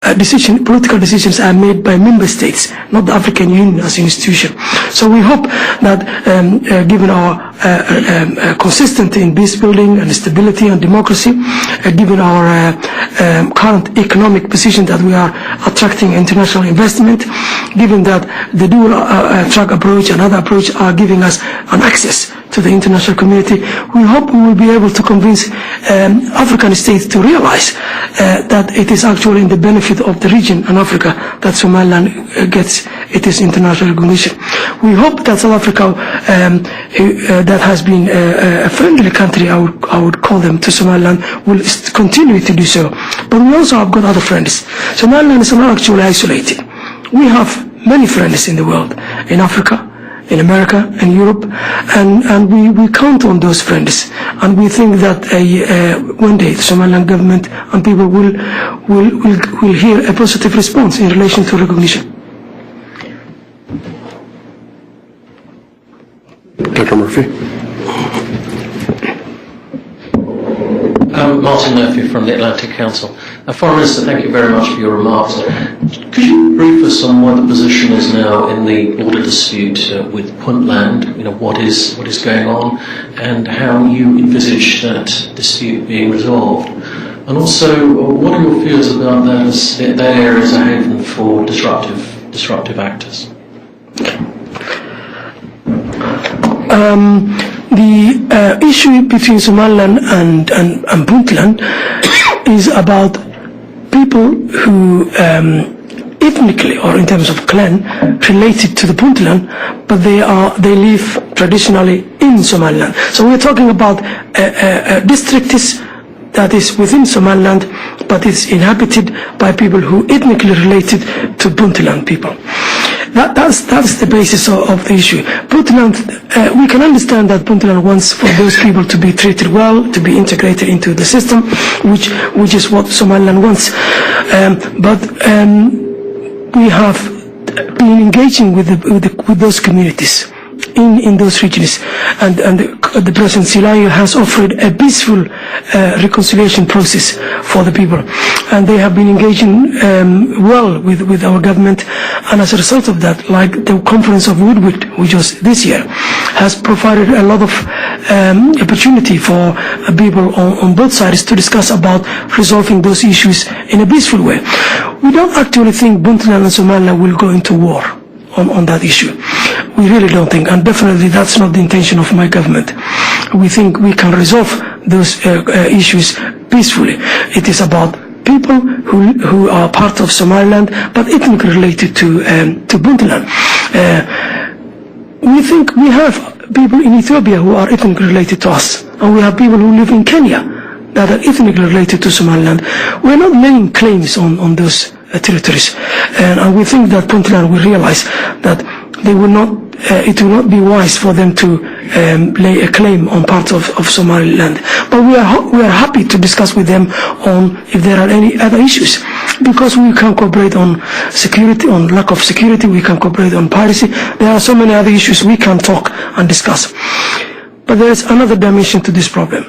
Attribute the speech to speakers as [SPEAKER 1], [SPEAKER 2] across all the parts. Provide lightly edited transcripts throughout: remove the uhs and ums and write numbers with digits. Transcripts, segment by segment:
[SPEAKER 1] political decisions are made by member states, not the African Union as an institution. So we hope that given our consistency in peace building and stability and democracy, given our current economic position that we are attracting international investment, given that the dual track approach and other approach are giving us an access to the international community, we hope we will be able to convince African states to realize that it is actually in the benefit of the region and Africa that Somaliland gets its international recognition. We hope that South Africa, that has been a friendly country, I would call them, to Somaliland, will continue to do so. But we also have got other friends. Somaliland is not actually isolated. We have many friends in the world, in Africa, in America and Europe, and we count on those friends, and we think that one day the Somaliland government and people will hear a positive response in relation to recognition.
[SPEAKER 2] Dr. Murphy.
[SPEAKER 3] Martin Murphy from the Atlantic Council. Foreign Minister, thank you very much for your remarks. Could you brief us on what the position is now in the border dispute with Puntland? What is going on, and how you envisage that dispute being resolved? And also, what are your fears about that area as a haven for disruptive actors?
[SPEAKER 1] The issue between Somaliland and Puntland is about people who ethnically or in terms of clan related to the Puntland, but they live traditionally in Somaliland. So we're talking about a district that is within Somaliland, but is inhabited by people who ethnically related to Puntland people. That's the basis of the issue. Puntland, we can understand that Puntland wants for those people to be treated well, to be integrated into the system, which is what Somaliland wants. But we have been engaging with those communities in those regions, and the President Silayo has offered a peaceful reconciliation process for the people, and they have been engaging well with our government, and as a result of that, like the conference of Woodward, which was this year, has provided a lot of opportunity for people on both sides to discuss about resolving those issues in a peaceful way. We don't actually think Puntland and Somaliland will go into war on that issue. We really don't think, and definitely that's not the intention of my government. We think we can resolve those issues peacefully. It is about people who are part of Somaliland but ethnically related to Puntland. We think we have people in Ethiopia who are ethnically related to us, and we have people who live in Kenya that are ethnically related to Somaliland. We're not laying claims on those territories, and we think that Puntland will realize that it will not be wise for them to lay a claim on part of Somaliland. But we are happy to discuss with them on if there are any other issues, because we can cooperate on security, on lack of security, we can cooperate on piracy. There are so many other issues we can talk and discuss. But there is another dimension to this problem,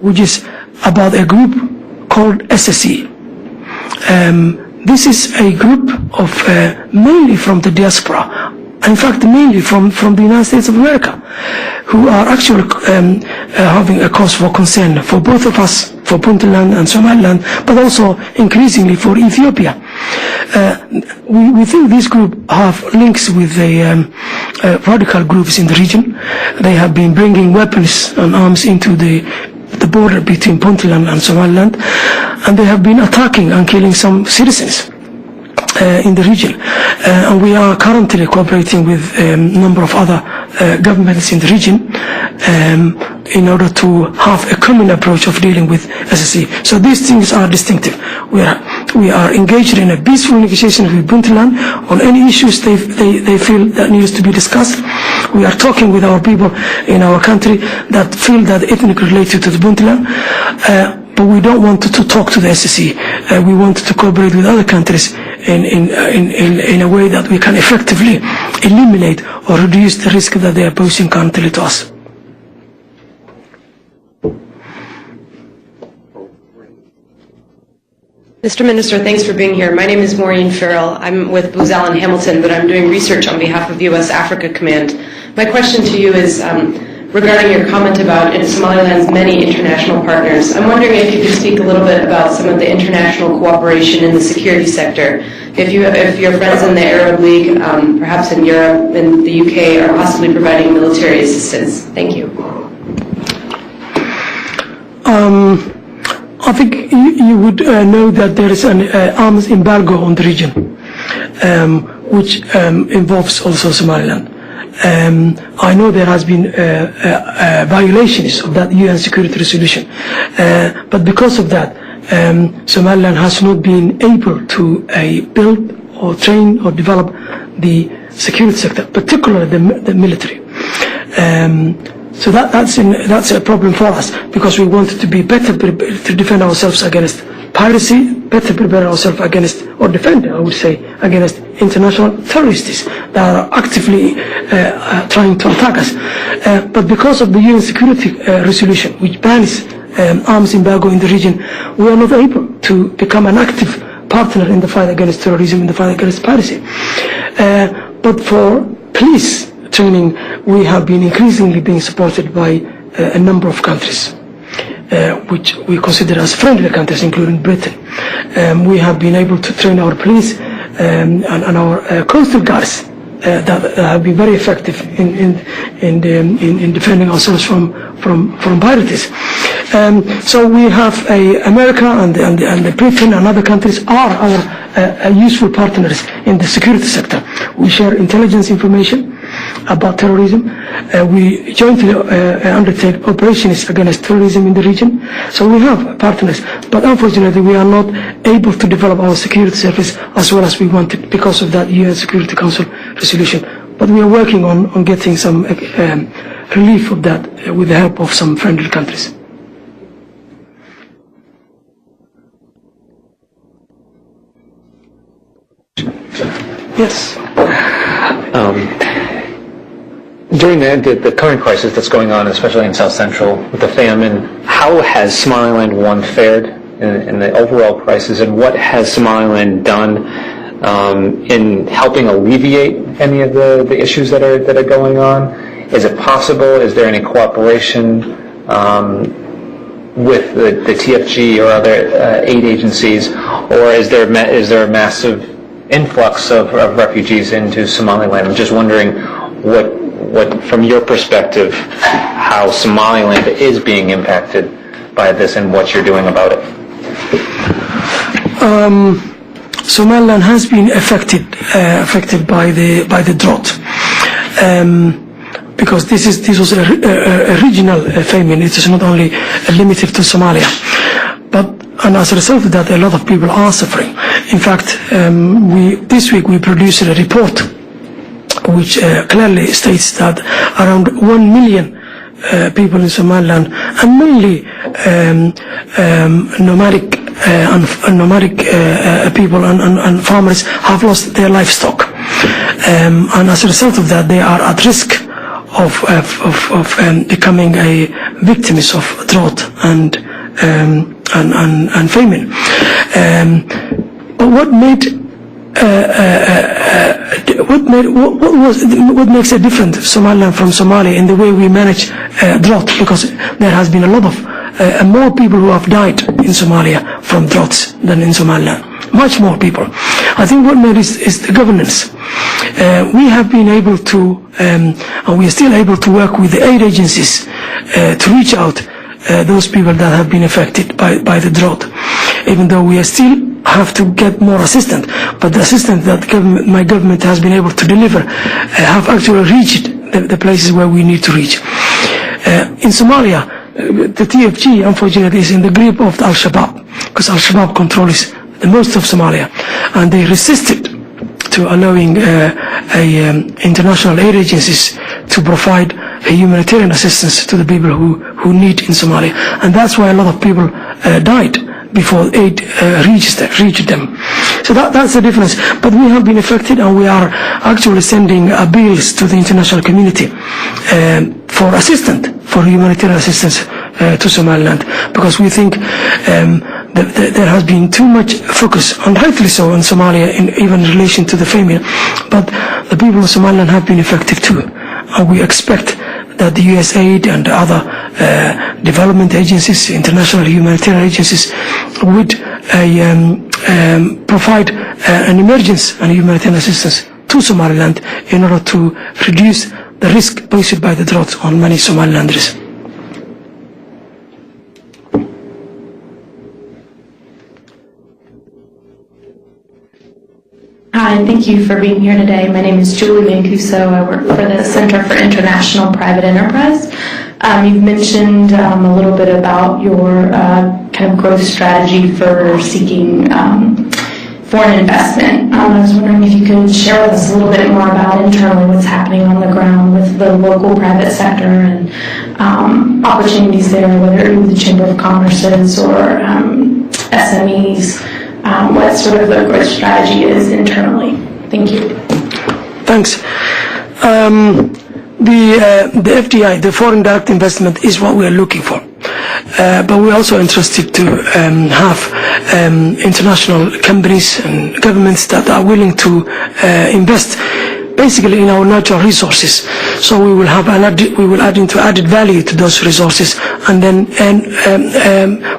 [SPEAKER 1] which is about a group called SSE. This is a group of mainly from the diaspora, in fact mainly from the United States of America, who are actually having a cause for concern for both of us, for Puntland and Somaliland, but also increasingly for Ethiopia. We think this group have links with the radical groups in the region. They have been bringing weapons and arms into the border between Puntland and Somaliland, and they have been attacking and killing some citizens in the region. And we are currently cooperating with a number of other governments in the region in order to have a common approach of dealing with SSE. So these things are distinctive. We are engaged in a peaceful negotiation with Puntland on any issues they feel that needs to be discussed. We are talking with our people in our country that feel that ethnically related to the Puntland, but we don't want to talk to the SSE. We want to cooperate with other countries in a way that we can effectively eliminate or reduce the risk that they are posing currently to us.
[SPEAKER 2] Mr. Minister, thanks for being here. My name is Maureen Farrell. I'm with Booz Allen Hamilton, but I'm doing research on behalf of U.S. Africa Command. My question to you is regarding your comment about Somaliland's many international partners. I'm wondering if you could speak a little bit about some of the international cooperation in the security sector. If your friends in the Arab League, perhaps in Europe and the UK, are possibly providing military assistance. Thank you.
[SPEAKER 1] I think you would know that there is an arms embargo on the region, which involves also Somaliland. I know there has been violations of that UN security resolution, but because of that, Somaliland has not been able to build or train or develop the security sector, particularly the military. So that's a problem for us, because we want to be better prepared to defend ourselves against piracy, better prepare ourselves against, or defend, I would say, against international terrorists that are actively trying to attack us. But because of the UN security resolution, which bans arms embargo in the region, we are not able to become an active partner in the fight against terrorism, in the fight against piracy. But for police training, we have been increasingly being supported by a number of countries, which we consider as friendly countries, including Britain. We have been able to train our police and our coastal guards that have been very effective in defending ourselves from pirates. So we have America and Britain and other countries are our useful partners in the security sector. We share intelligence information about terrorism. We jointly undertake operations against terrorism in the region. So we have partners, but unfortunately we are not able to develop our security service as well as we wanted because of that UN Security Council resolution. But we are working on getting some relief of that with the help of some friendly countries. Yes.
[SPEAKER 4] During the current crisis that's going on, especially in South Central with the famine, how has Somaliland one fared in the overall crisis, and what has Somaliland done in helping alleviate any of the issues that are going on? Is it possible? Is there any cooperation with the TFG or other aid agencies, or is there a massive influx of refugees into Somaliland? I'm just wondering what, from your perspective, how Somaliland is being impacted by this and what you're doing about it.
[SPEAKER 1] Somaliland has been affected by the drought, because this was a regional famine. It is not only limited to Somalia, and as a result of that, a lot of people are suffering. In fact, this week we produced a report which clearly states that around 1 million people in Somaliland, and mainly nomadic people and farmers, have lost their livestock, and as a result of that, they are at risk of becoming victims of drought and famine. But what makes it different, Somaliland from Somalia, in the way we manage drought? Because there has been a lot of more people who have died in Somalia from droughts than in Somaliland. Much more people. I think what made is the governance. We have been able to, and we are still able to work with the aid agencies to reach out those people that have been affected by the drought, even though we still have to get more assistance. But the assistance that my government has been able to deliver have actually reached the places where we need to reach. In Somalia, the TFG, unfortunately, is in the grip of Al-Shabaab, because Al-Shabaab controls the most of Somalia, and they resisted to allowing international aid agencies to provide humanitarian assistance to the people who need in Somalia, and that's why a lot of people died before aid reached them. So that's the difference. But we have been affected, and we are actually sending appeals to the international community for assistance, for humanitarian assistance to Somaliland, because we think there has been too much focus, and rightly so, on Somalia, even in relation to the famine. But the people of Somaliland have been effective too, and we expect that the USAID and other development agencies, international humanitarian agencies, would provide an emergency and humanitarian assistance to Somaliland in order to reduce the risk posed by the drought on many Somalilanders.
[SPEAKER 5] Hi, and thank you for being here today. My name is Julie Mancuso. I work for the Center for International Private Enterprise. You've mentioned a little bit about your kind of growth strategy for seeking foreign investment. I was wondering if you could share with us a little bit more about internally what's happening on the ground with the local private sector and opportunities there, whether it be with the Chamber of Commerce's or SMEs. What sort of the growth strategy is internally. Thank you.
[SPEAKER 1] Thanks. The FDI, the foreign direct investment, is what we are looking for. But we're also interested to have international companies and governments that are willing to invest basically in our natural resources. So we will have add into added value to those resources, and then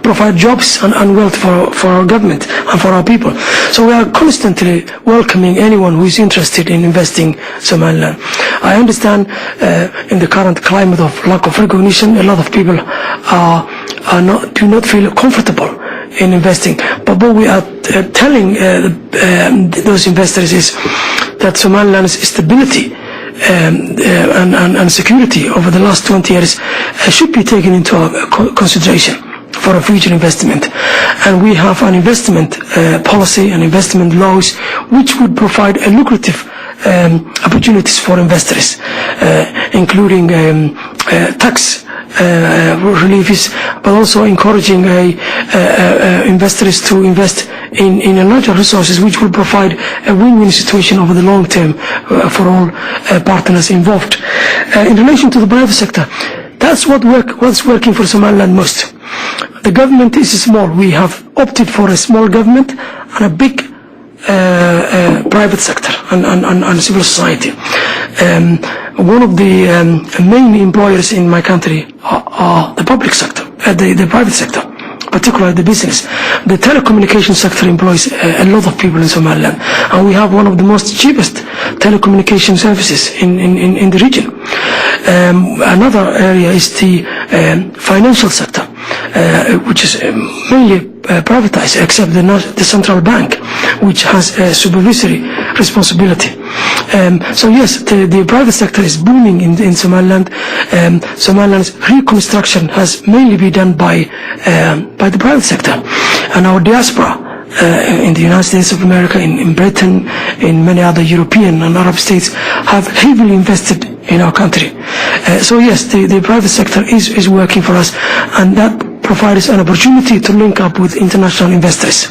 [SPEAKER 1] provide jobs and wealth for our government and for our people. So we are constantly welcoming anyone who is interested in investing Somaliland. I understand in the current climate of lack of recognition, a lot of people do not feel comfortable in investing. But what we are telling those investors is that Somaliland's stability and security over the last 20 years should be taken into consideration for a future investment. And we have an investment policy and investment laws which would provide a lucrative opportunities for investors, including tax reliefs, but also encouraging investors to invest in natural resources, which will provide a win-win situation over the long term for all partners involved. In relation to the private sector, that's what's working for Somaliland most. The government is small. We have opted for a small government and a big private sector and civil society. One of the main employers in my country are the public sector, the private sector, particularly the business. The telecommunication sector employs a lot of people in Somaliland, and we have one of the most cheapest telecommunication services in the region. Another area is the financial sector, which is mainly privatized, except the central bank, which has a supervisory responsibility. So yes, the private sector is booming in Somaliland. Somaliland's reconstruction has mainly been done by the private sector, and our diaspora in the United States of America, in Britain, in many other European and Arab states have heavily invested in our country. So yes, the private sector is working for us, and that provides an opportunity to link up with international investors.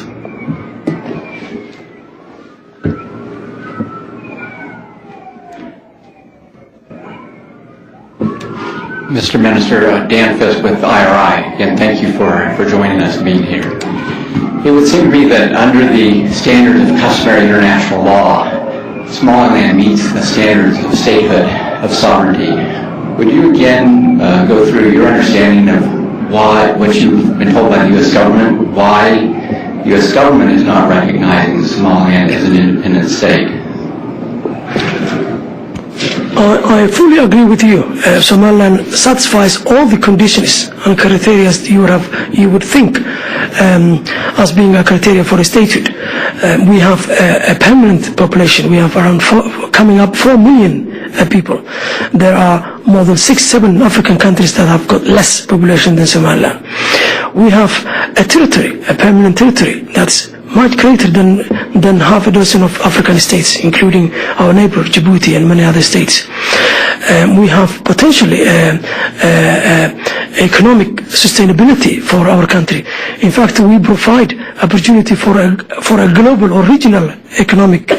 [SPEAKER 6] Mr. Minister, Dan Fisk with IRI, again, thank you for joining us and being here. It would seem to me that under the standards of customary international law, Somaliland meets the standards of statehood, of sovereignty. Would you again go through your understanding of what you've been told by the U.S. government, why the U.S. government is not recognizing Somaliland as an independent state?
[SPEAKER 1] I fully agree with you. Somaliland satisfies all the conditions and criteria you would think as being a criteria for a statehood. We have a permanent population. We have around coming up 4 million people. There are more than 6-7 African countries that have got less population than Somaliland. We have a territory, a permanent territory that's much greater than half a dozen of African states, including our neighbor Djibouti and many other states. We have potentially economic sustainability for our country. In fact, we provide opportunity for a global or regional economic